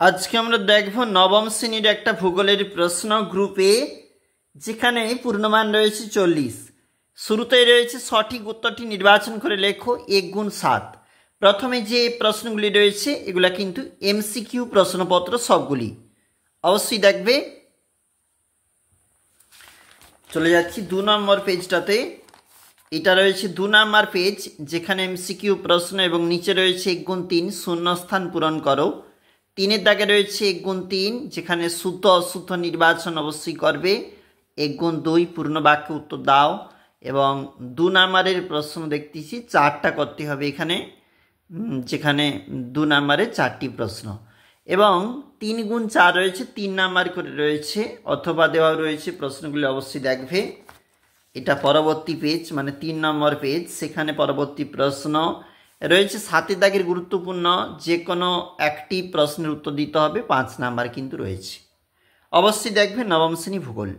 আজকে আমরা দেখব নবম শ্রেণীর একটা ভূগোলের প্রশ্ন গ্রুপে, যেখানে পূর্ণমান রয়েছে 40। শুরুতেই রয়েছে সঠিক উত্তরটি নির্বাচন করে লেখো 1 × 7। প্রথমে যে প্রশ্নগুলি রয়েছে এগুলা কিন্তু এমসিকিউ প্রশ্নপত্র সবগুলি, অবশ্যই দেখবে। চলে যাচ্ছি 2 নম্বর পেজটাতে। এটা রয়েছে 2 নম্বর পেজ, যেখানে এমসিকিউ প্রশ্ন এবং নিচে রয়েছে 1 × 3 শূন্যস্থান পূরণ করো। 3-এর দাগে রয়েছে 1 × 3, যেখানে শুদ্ধ অশুদ্ধ নির্বাচন অবশ্যই করবে। 1 × 2 পূর্ণ বাক্যে উত্তর দাও। এবং 2 নম্বরের প্রশ্ন দেখতেছি 4টা করতে হবে এখানে, যেখানে 2 নম্বরে 4টি প্রশ্ন। এবং 3 × 4 রয়েছে, 3 নাম্বার করে রয়েছে, অথবা দেওয়া রয়েছে। প্রশ্নগুলি অবশ্যই দেখবে। এটা পরবর্তী পেজ, মানে 3 নম্বর পেজ। সেখানে পরবর্তী প্রশ্ন রয়েছে 7-এর দাগের গুরুত্বপূর্ণ যে কোনো একটি প্রশ্নের উত্তর দিতে হবে। 5 নাম্বার কিন্তু রয়েছে, অবশ্যই দেখবে। নবম শ্রেণী ভূগোল।